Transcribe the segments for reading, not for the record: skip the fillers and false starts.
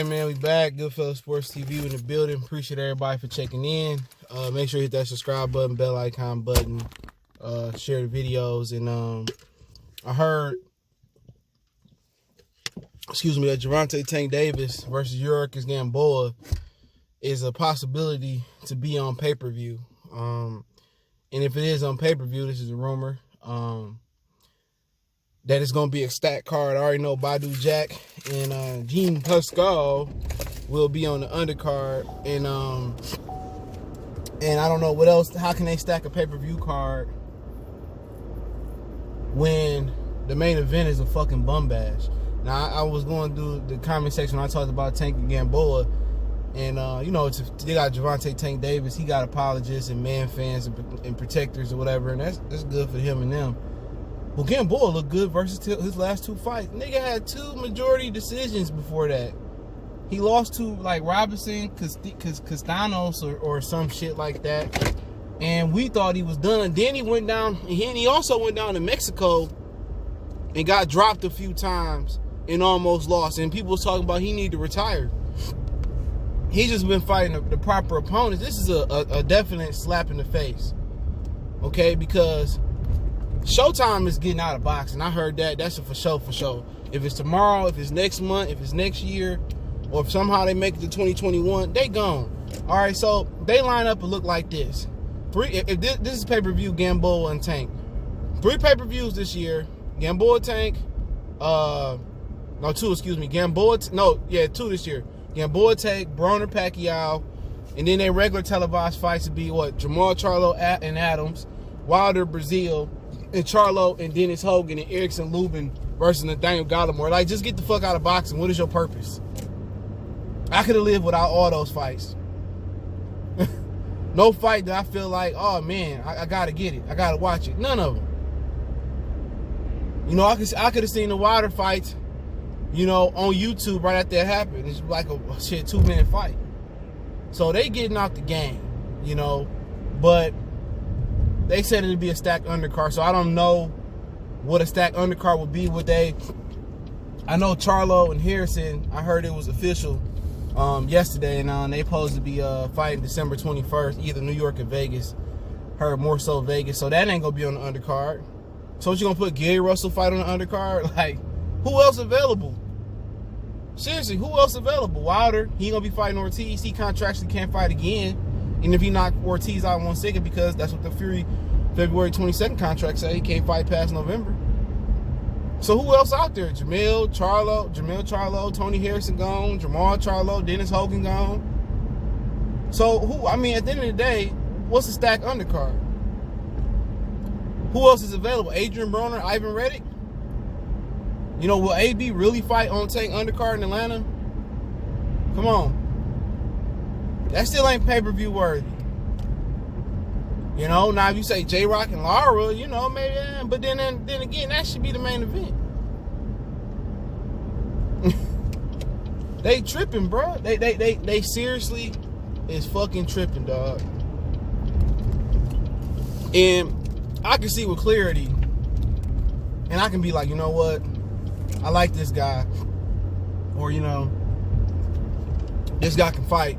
right, man, we back. Goodfellas Sports TV in the building. Appreciate everybody for checking in. Make sure you hit that subscribe button, bell icon button, share the videos. And I heard, that Gervonta Tank Davis versus Yurkois Gamboa is a possibility to be on pay-per-view. And if it is on pay-per-view, this is a rumor, that it's going to be a stacked card. I already know Badu Jack and Jean Pascal will be on the undercard. And I don't know what else. How can they stack a pay-per-view card when the main event is a fucking bum bash? Now, I was going through the comment section when I talked about Tank and Gamboa. And, they got Gervonta Tank Davis. He got apologists and man fans and protectors or whatever. And that's good for him and them. Well, Gamboa looked good versus his last two fights. Nigga had 2 majority decisions before that. He lost to, like, Robinson, Castanos or some shit like that. And we thought he was done. Then he went down, and he also went down to Mexico and got dropped a few times and almost lost. And people was talking about he needed to retire. He's just been fighting the proper opponents. This is a definite slap in the face. Okay, because Showtime is getting out of boxing. I heard that. That's a for sure. If it's tomorrow, if it's next month, if it's next year, or if somehow they make it to 2021, they gone. All right, so they line up and look like this. If this is pay-per-view, Gamboa and Tank. 3 pay-per-views this year. Gamboa, Tank. 2, Gamboa. 2 this year. Gamboa, Tank, Broner, Pacquiao, and then their regular televised fights would be what? Jamal Charlo and Adams, Wilder, Brazil, and Charlo and Dennis Hogan and Erickson Lubin versus Nathaniel Gallimore. Like, just get the fuck out of boxing. What is your purpose? I could have lived without all those fights. No fight that I feel like, oh man, I gotta get it. I gotta watch it. None of them. I could have seen the Wilder fights, on YouTube right after it happened. It's like a 2-minute fight. So they getting out the game, but they said it'd be a stacked undercard, so I don't know what a stacked undercard would be. I know Charlo and Harrison, I heard it was official yesterday, and they supposed to be fighting December 21st, either New York or Vegas. Heard more so Vegas, so that ain't gonna be on the undercard. So what, you gonna put Gary Russell fight on the undercard? Like, who else available? Seriously, who else available? Wilder, he gonna be fighting Ortiz. He contractually can't fight again. And if he knocked Ortiz out in 1 second, because that's what the Fury February 22nd contract say, he can't fight past November. So who else out there? Jamil Charlo, Tony Harrison gone, Jamal Charlo, Dennis Hogan gone. So at the end of the day, what's the stacked undercard? Who else is available? Adrian Broner, Ivan Reddick? Will AB really fight on Tank undercard in Atlanta? Come on. That still ain't pay-per-view worthy. Now if you say J-Rock and Lara, maybe, but then again, that should be the main event. They tripping, bro. They seriously is fucking tripping, dog. And I can see with clarity, and I can be like, you know what? I like this guy. Or, this guy can fight,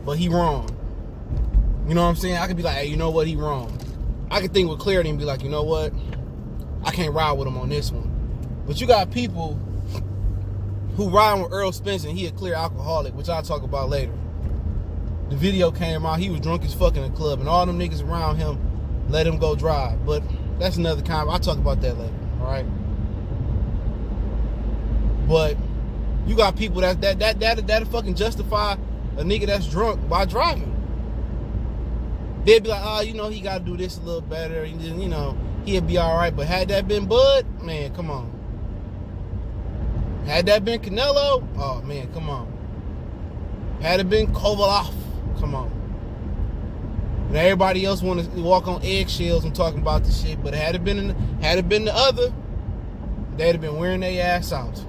but he wrong. You know what I'm saying? I could be like, hey, you know what? He wrong. I could think with clarity and be like, you know what? I can't ride with him on this one. But you got people who ride with Earl Spence and he a clear alcoholic, which I'll talk about later. The video came out. He was drunk as fuck in the club, and all them niggas around him let him go drive. But that's another kind. I'll talk about that later. All right? But you got people that fucking justify a nigga that's drunk by driving. They'd be like, he got to do this a little better. And then, he'd be all right. But had that been Bud, man, come on. Had that been Canelo, oh, man, come on. Had it been Kovalev, come on. And everybody else want to walk on eggshells and talking about this shit. But had it been the other, they'd have been wearing their ass out.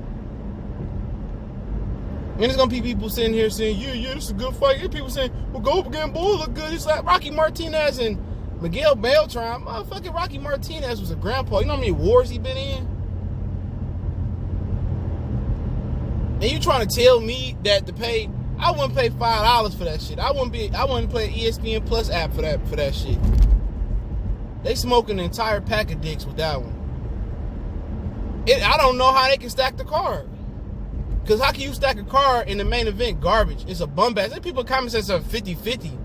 And there's going to be people sitting here saying, yeah, this is a good fight. And people saying, well, go up again, boy, look good. It's like Rocky Martinez and Miguel Beltran. Motherfucking Rocky Martinez was a grandpa. You know how many wars he been in? And you trying to tell me that to pay? I wouldn't pay $5 for that shit. I wouldn't play ESPN Plus app for that shit. They smoking an entire pack of dicks with that one. I don't know how they can stack the card. Because how can you stack a card in the main event? Garbage. It's a bum ass. People comment says a 50-50.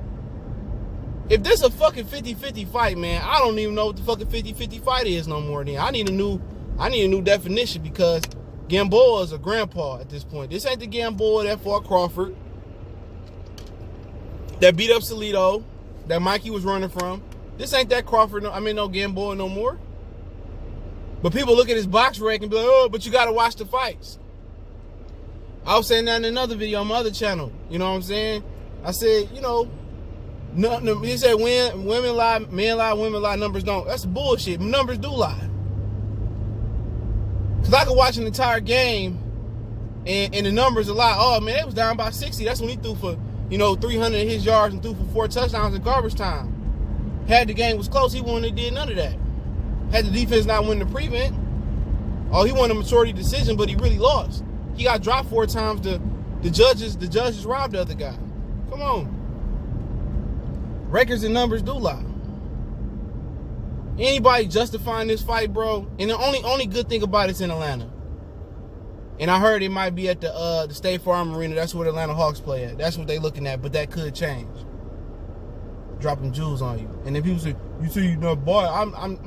If this a fucking 50-50 fight, man, I don't even know what the fucking 50-50 fight is no more. Then I need a new definition, because Gamboa is a grandpa at this point. This ain't the Gamboa that fought Crawford, that beat up Salido, that Mikey was running from. This ain't that Crawford. No Gamboa no more. But people look at his box rec and be like, oh, but you got to watch the fights. I was saying that in another video on my other channel. You know what I'm saying? I said, no, he said women lie, men lie, women lie, numbers don't. That's bullshit. Numbers do lie. Because I could watch an entire game and the numbers a lie. Oh, man, they was down by 60. That's when he threw for, 300 of his yards and threw for 4 touchdowns in garbage time. Had the game was close, he wouldn't have did none of that. Had the defense not win the prevent, he won a majority decision, but he really lost. He got dropped 4 times. The judges robbed the other guy. Come on. Records and numbers do lie. Anybody justifying this fight, bro? And the only good thing about it's in Atlanta. And I heard it might be at the State Farm Arena. That's where the Atlanta Hawks play at. That's what they looking at, but that could change. Dropping jewels on you. And then people say, you say you're not biased.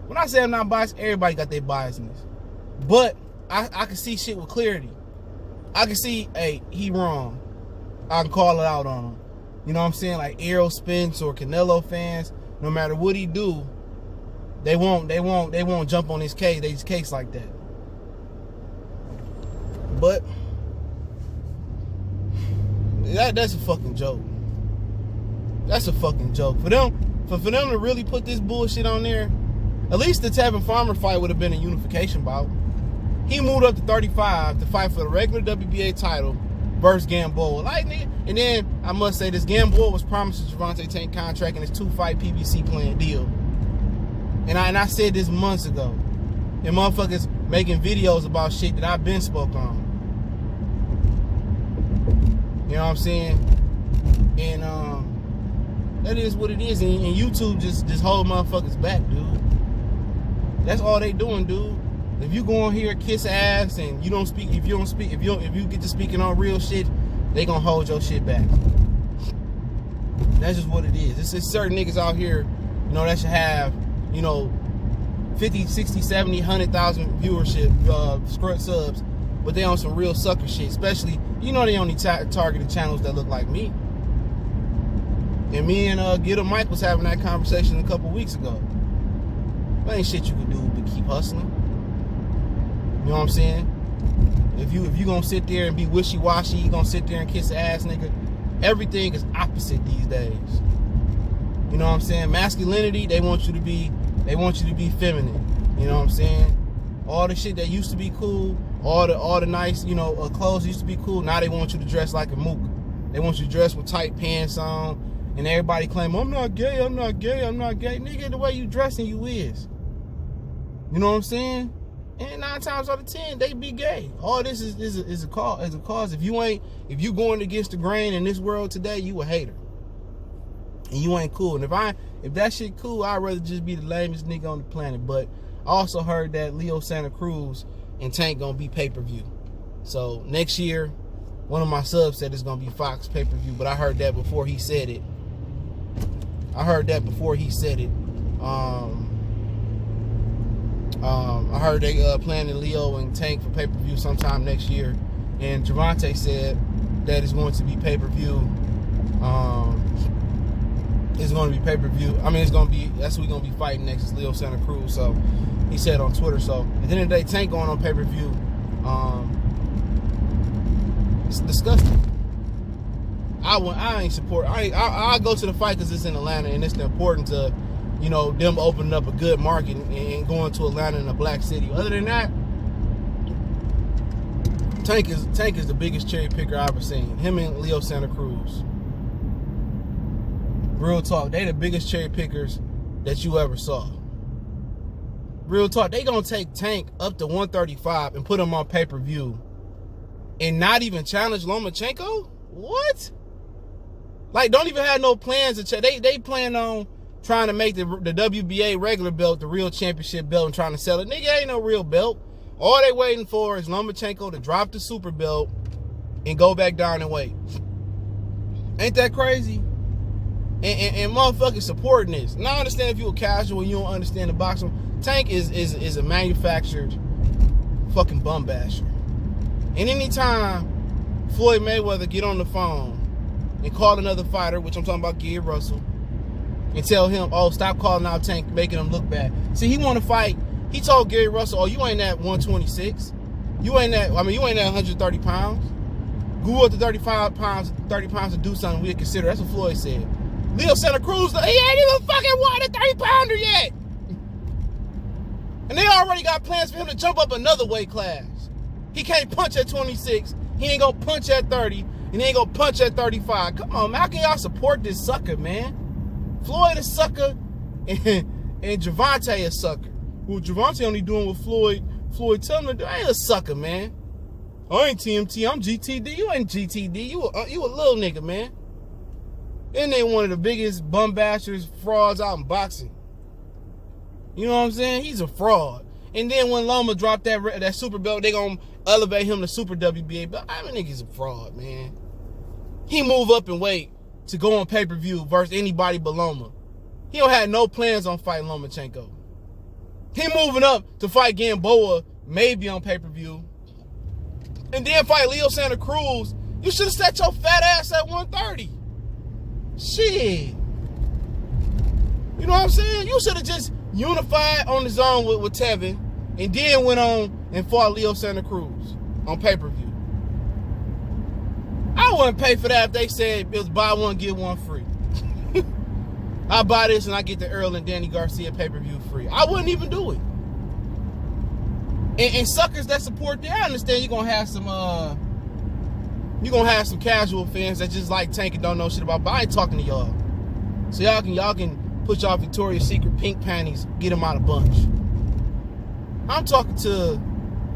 When I say I'm not biased, everybody got their biasness. But I can see shit with clarity. I can see, hey, he wrong. I can call it out on him. You know what I'm saying? Like Errol Spence or Canelo fans, no matter what he do, they won't jump on his case. They just case like that. But that's a fucking joke. That's a fucking joke. For them to really put this bullshit on there, at least the Tevin Farmer fight would have been a unification bout. He moved up to 35 to fight for the regular WBA title versus Gamboa. Like, nigga. And then I must say this, Gamboa was promised a Gervonta Tank contract and his 2-fight PBC plan deal. And I said this months ago. And motherfuckers making videos about shit that I've been spoke on. You know what I'm saying? And that is what it is. And YouTube just hold motherfuckers back, dude. That's all they doing, dude. If you go on here, kiss ass, and you don't speak, if you get to speaking on real shit, they gonna hold your shit back. That's just what it is. It's just certain niggas out here, that should have, 50, 60, 70, 100,000 viewership, subs, but they on some real sucker shit. Especially, they only targeted channels that look like me. And me and Get a Mike was having that conversation a couple weeks ago. There ain't shit you can do but keep hustling. You know what I'm saying? If you gonna sit there and be wishy-washy, you gonna sit there and kiss the ass, nigga. Everything is opposite these days. You know what I'm saying? Masculinity, they want you to be feminine. You know what I'm saying? All the shit that used to be cool, all the nice, clothes used to be cool. Now they want you to dress like a mook. They want you to dress with tight pants on, and everybody claim, I'm not gay. Nigga, the way you dressing, you is. You know what I'm saying? And 9 times out of 10, they be gay. All this is a cause. If you going against the grain in this world today, you a hater. And you ain't cool. And if that shit cool, I'd rather just be the lamest nigga on the planet. But I also heard that Leo Santa Cruz and Tank gonna be pay-per-view. So next year, one of my subs said it's gonna be Fox pay-per-view, but I heard that before he said it. I heard they planning Leo and Tank for pay-per-view sometime next year. And Gervonta said that it's going to be pay-per-view. It's going to be pay-per-view. I mean, that's who we're going to be fighting next is Leo Santa Cruz. So he said on Twitter. So at the end of the day, Tank going on pay-per-view. It's disgusting. I ain't support. I go to the fight because it's in Atlanta and it's the importance of, them opening up a good market and going to Atlanta in a black city. Other than that, Tank is the biggest cherry picker I've ever seen. Him and Leo Santa Cruz. Real talk, they the biggest cherry pickers that you ever saw. Real talk, they gonna take Tank up to 135 and put him on pay-per-view and not even challenge Lomachenko? What? Like, don't even have no plans to they plan on trying to make the WBA regular belt the real championship belt and trying to sell it. Nigga, ain't no real belt. All they waiting for is Lomachenko to drop the super belt and go back down and wait. Ain't that crazy? And motherfuckers supporting this. Now I understand if you a casual and you don't understand the boxing. Tank is a manufactured fucking bum basher. And anytime Floyd Mayweather get on the phone and call another fighter, which I'm talking about Gary Russell, and tell him, oh, stop calling out Tank, making him look bad. See, he want to fight. He told Gary Russell, oh, you ain't at 126. You ain't at 130 pounds. Go up to 35 pounds, 30 pounds to do something we'd consider. That's what Floyd said. Leo Santa Cruz, he ain't even fucking won a 30-pounder yet. And they already got plans for him to jump up another weight class. He can't punch at 26. He ain't gonna punch at 30. And he ain't gonna punch at 35. Come on, man. How can y'all support this sucker, man? Floyd a sucker and Gervonta a sucker. Well, Gervonta only doing what Floyd tell him to do. I ain't a sucker, man. I ain't TMT. I'm GTD. You ain't GTD. You a little nigga, man. And they one of the biggest bum bashers, frauds out in boxing. You know what I'm saying? He's a fraud. And then when Loma dropped that super belt, they gonna elevate him to super WBA belt. I mean, nigga's a fraud, man. He move up and wait to go on pay-per-view versus anybody but Loma. He don't have no plans on fighting Lomachenko. He moving up to fight Gamboa, maybe on pay-per-view. And then fight Leo Santa Cruz. You should have set your fat ass at 130. Shit. You know what I'm saying? You should have just unified on the zone with Tevin and then went on and fought Leo Santa Cruz on pay-per-view. I wouldn't pay for that if they said it was buy one, get one free. I buy this and I get the Earl and Danny Garcia pay-per-view free. I wouldn't even do it. And suckers that support that, I understand you're gonna have some casual fans that just like Tank and don't know shit about, but I ain't talking to y'all. So y'all can put y'all Victoria's Secret pink panties, get them out of bunch. I'm talking to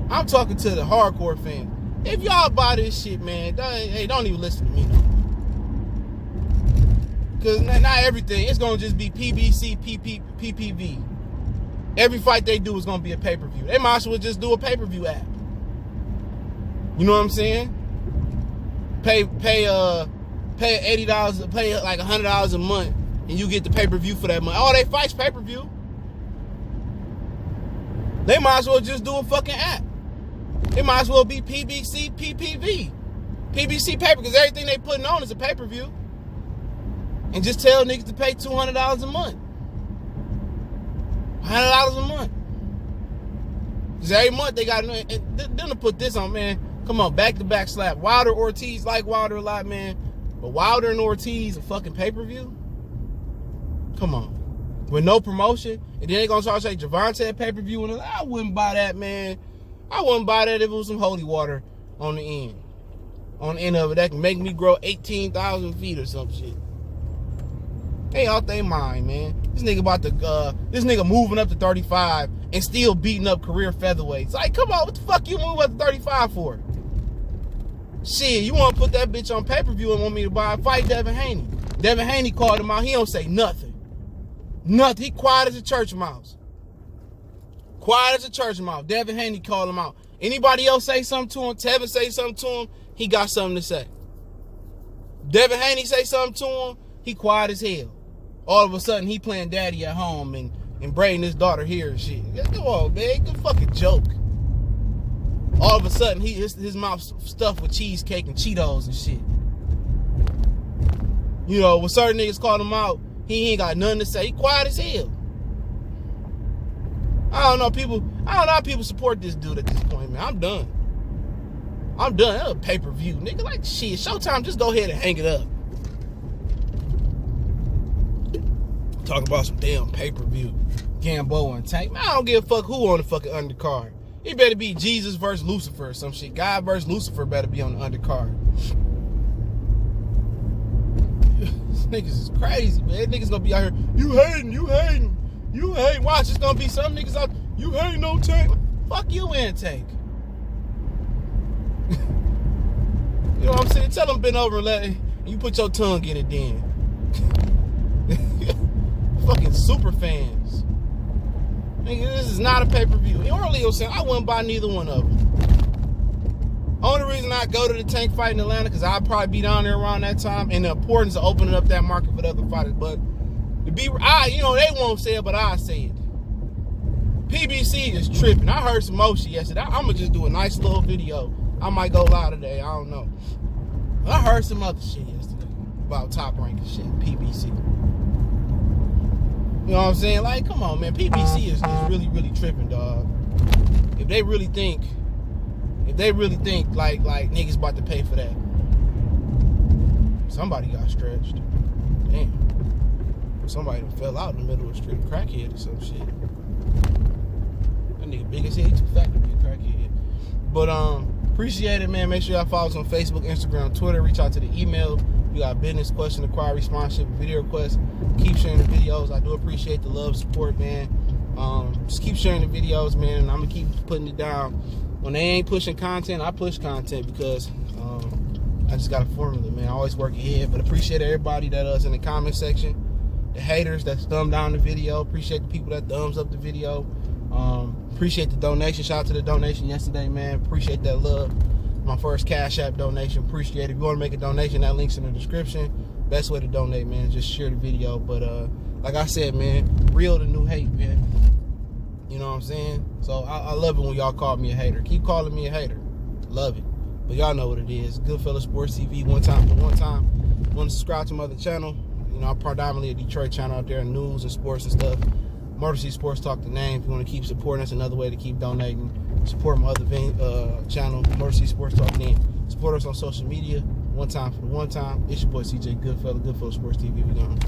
the hardcore fan. If y'all buy this shit, man, don't even listen to me no more. Cause not everything, it's gonna just be PBC, PPV. Every fight they do is gonna be a pay-per-view. They might as well just do a pay-per-view app. You know what I'm saying? Pay $80, pay like $100 a month, and you get the pay-per-view for that month. All they fights pay-per-view. They might as well just do a fucking app. It might as well be PBC, PPV. PBC paper, because everything they putting on is a pay-per-view. And just tell niggas to pay $200 a month. $100 a month. Because every month they got, and them to put this on, man. Come on, back-to-back slap. Wilder, Ortiz, like Wilder a lot, man. But Wilder and Ortiz, a fucking pay-per-view? Come on. With no promotion. And then they gonna start saying Gervonta pay-per-view. And I wouldn't buy that, man. I wouldn't buy that if it was some holy water on the end. On the end of it, that can make me grow 18,000 feet or some shit. They out their mind, man. This nigga moving up to 35 and still beating up career featherweights. Like, come on, what the fuck you move up to 35 for? Shit, you want to put that bitch on pay-per-view and want me to fight Devin Haney. Devin Haney called him out. He don't say nothing. Nothing. He quiet as a church mouse. Quiet as a church mouse. Devin Haney called him out. Anybody else say something to him? Tevin say something to him? He got something to say. Devin Haney say something to him? He quiet as hell. All of a sudden, he playing daddy at home and braiding his daughter here and shit. Come on, man. Good fucking joke. All of a sudden, his mouth stuffed with cheesecake and Cheetos and shit. You know, when certain niggas call him out, he ain't got nothing to say. He quiet as hell. I don't know how people support this dude at this point, man. I'm done. That's a pay-per-view. Nigga, like, shit, Showtime, just go ahead and hang it up. Talk about some damn pay-per-view. Gamboa and Tank. Man, I don't give a fuck who on the fucking undercard. It better be Jesus versus Lucifer or some shit. God versus Lucifer better be on the undercard. These niggas is crazy, man. Niggas gonna be out here, you hating. Watch, it's gonna be some niggas out, you hating no Tank. Fuck you and Tank. You know what I'm saying? Tell them bend over and you put your tongue in it then. Fucking super fans. Nigga, this is not a pay-per-view. Earlier was saying I wouldn't buy neither one of them. Only reason I go to the Tank fight in Atlanta because I'll probably be down there around that time, and the importance of opening up that market for the other fighters. But to be, they won't say it, but I say it. PBC is tripping. I heard some more shit yesterday. I'm gonna just do a nice little video. I might go live today. I don't know. I heard some other shit yesterday about top ranking shit. PBC. You know what I'm saying? Like, come on, man. PBC is really, really tripping, dog. If they really think like niggas about to pay for that, somebody got stretched. Damn. Somebody fell out in the middle of the street, crackhead or some shit. That nigga big as hell, too fat to be a crackhead. But appreciate it, man. Make sure y'all follow us on Facebook, Instagram, Twitter. Reach out to the email. You got business, question, inquiry, sponsorship, video requests. Keep sharing the videos. I do appreciate the love, support, man. Just keep sharing the videos, man, and I'm gonna keep putting it down. When they ain't pushing content, I push content because I just got a formula, man. I always work ahead. But appreciate everybody that's in the comment section. The haters that thumb down the video. Appreciate the people that thumbs up the video. Appreciate the donation. Shout out to the donation yesterday, man. Appreciate that love. My first Cash App donation. Appreciate it. If you want to make a donation, that link's in the description. Best way to donate, man, is just share the video. But like I said, man, real the new hate, man. You know what I'm saying? So I love it when y'all call me a hater. Keep calling me a hater. Love it. But y'all know what it is. Goodfellas Sports TV. One time. Want to subscribe to my other channel. You know, I'm predominantly a Detroit channel out there in news and sports and stuff. Motor City Sports Talk the name. If you want to keep supporting us, another way to keep donating. Support my other channel, Motor City Sports Talk name. Support us on social media. One time for the one time. It's your boy CJ Goodfellas, Goodfellas Sports TV. We gone.